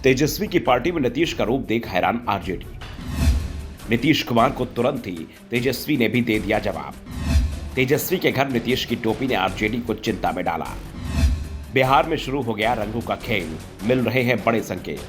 तेजस्वी की पार्टी में नीतीश का रूप देख हैरान आरजेडी। नीतीश कुमार को तुरंत ही तेजस्वी ने भी दे दिया जवाब। तेजस्वी के घर नीतीश की टोपी ने आरजेडी को चिंता में डाला। बिहार में शुरू हो गया रंगों का खेल, मिल रहे हैं बड़े संकेत।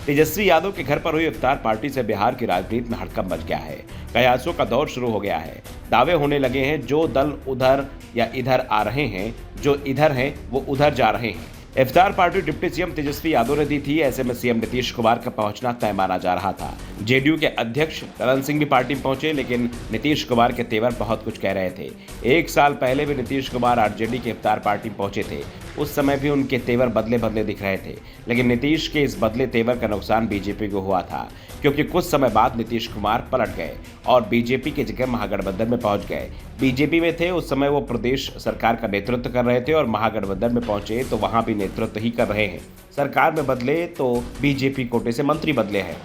तेजस्वी यादव के घर पर हुई इफ्तार पार्टी से बिहार की राजनीति में हड़कंप मच गया है। कयासों का दौर शुरू हो गया है। दावे होने लगे हैं जो दल उधर या इधर आ रहे हैं, जो इधर हैं वो उधर जा रहे हैं। इफ्तार party deputy CM Tejashwi Yadav ने दी थी। ऐसे में सीएम नीतीश कुमार का पहुंचना तय माना जा रहा था। जेडीयू के अध्यक्ष ललन सिंह भी पार्टी में पहुंचे, लेकिन नीतीश कुमार के तेवर बहुत कुछ कह रहे थे। एक साल पहले भी नीतीश कुमार आरजेडी के इफ्तार पार्टी में पहुंचे थे। उस समय भी उनके तेवर बदले बदले दिख रहे थे, लेकिन नीतीश के इस बदले तेवर का नुकसान बीजेपी को हुआ था, क्योंकि कुछ समय बाद नीतीश कुमार पलट गए और बीजेपी की जगह महागठबंधन में पहुंच गए। बीजेपी में थे उस समय वो प्रदेश सरकार का नेतृत्व कर रहे थे और महागठबंधन में पहुंचे तो वहां भी नेतृत्व ही कर रहे हैं। सरकार में बदले तो बीजेपी कोटे से मंत्री बदले हैं।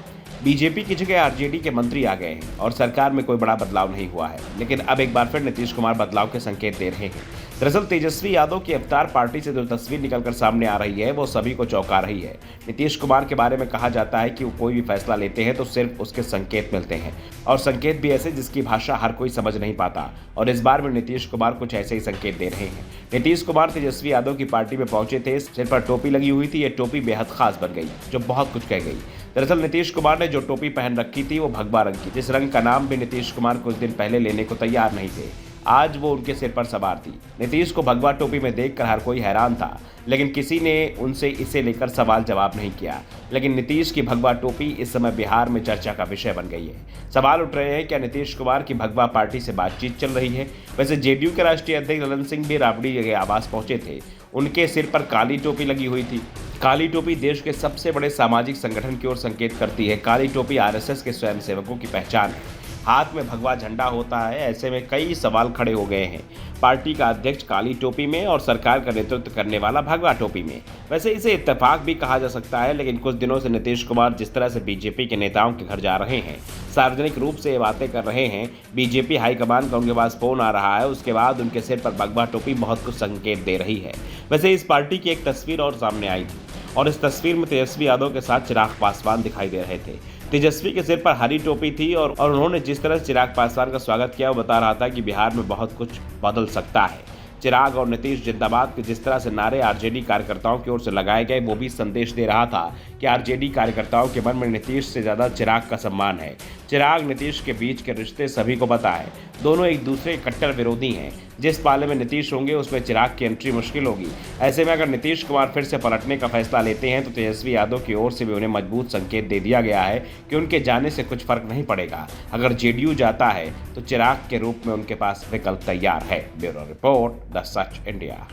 बीजेपी की जगह आरजेडी के मंत्री आ गए हैं और सरकार में कोई बड़ा बदलाव नहीं हुआ है, लेकिन अब एक बार फिर नीतीश कुमार बदलाव के संकेत दे रहे हैं। दरअसल तेजस्वी यादव की इफ्तार पार्टी से जो तस्वीर निकलकर सामने आ रही है वो सभी को चौंका रही है। नीतीश कुमार के बारे में कहा जाता है कि वो कोई भी फैसला लेते हैं तो सिर्फ उसके संकेत मिलते हैं, और संकेत भी ऐसे जिसकी भाषा हर कोई समझ नहीं पाता, और इस बार में नीतीश कुमार कुछ ऐसे ही संकेत दे रहे हैं। नीतीश कुमार तेजस्वी यादव की पार्टी में पहुंचे थे। सिर पर टोपी लगी हुई थी। ये टोपी बेहद खास बन गई, जो बहुत कुछ कह गई। दरअसल नीतीश कुमार ने जो टोपी पहन रखी थी वो भगवा रंग की, जिस रंग का नाम भी नीतीश कुमार कुछ दिन पहले लेने को तैयार नहीं थे। आज वो उनके सिर पर सवार थी। नीतीश को भगवा टोपी में देखकर हर कोई हैरान था, लेकिन किसी ने उनसे इसे लेकर सवाल जवाब नहीं किया। लेकिन नीतीश की भगवा टोपी इस समय बिहार में चर्चा का विषय बन गई है। सवाल उठ रहे हैं, क्या नीतीश कुमार की भगवा पार्टी से बातचीत चल रही है? वैसे जेडीयू के राष्ट्रीय अध्यक्ष ललन सिंह भी राबड़ी के आवास पहुंचे थे। उनके सिर पर काली टोपी लगी हुई थी। काली टोपी देश के सबसे बड़े सामाजिक संगठन की ओर संकेत करती है। काली टोपी आरएसएस के स्वयंसेवकों की पहचान है। हाथ में भगवा झंडा होता है। ऐसे में कई सवाल खड़े हो गए हैं। पार्टी का अध्यक्ष काली टोपी में और सरकार का नेतृत्व करने वाला भगवा टोपी में। वैसे इसे इत्तेफाक भी कहा जा सकता है, लेकिन कुछ दिनों से नीतीश कुमार जिस तरह से बीजेपी के नेताओं के घर जा रहे हैं, सार्वजनिक रूप से ये बातें कर रहे हैं, बीजेपी हाईकमान का उनके पास फोन आ रहा है, उसके बाद उनके सिर पर भगवा टोपी बहुत कुछ संकेत दे रही है। वैसे इस पार्टी की एक तस्वीर और सामने आई थी, और इस तस्वीर में तेजस्वी यादव के साथ चिराग पासवान दिखाई दे रहे थे। तेजस्वी के सिर पर हरी टोपी थी और उन्होंने जिस तरह चिराग पासवान का स्वागत किया वो बता रहा था कि बिहार में बहुत कुछ बदल सकता है। चिराग और नीतीश जिंदाबाद के जिस तरह से नारे आरजेडी कार्यकर्ताओं की ओर से लगाए गए, वो भी संदेश दे रहा था कि आरजेडी कार्यकर्ताओं के मन में नीतीश से ज्यादा चिराग का सम्मान है। चिराग नीतीश के बीच के रिश्ते सभी को पता है। दोनों एक दूसरे के कट्टर विरोधी हैं। जिस पाले में नीतीश होंगे उसमें चिराग की एंट्री मुश्किल होगी। ऐसे में अगर नीतीश कुमार फिर से पलटने का फैसला लेते हैं तो तेजस्वी यादव की ओर से भी उन्हें मजबूत संकेत दे दिया गया है कि उनके जाने से कुछ फर्क नहीं पड़ेगा। अगर जेडीयू जाता है तो चिराग के रूप में उनके पास विकल्प तैयार है। Bureau report, the such India.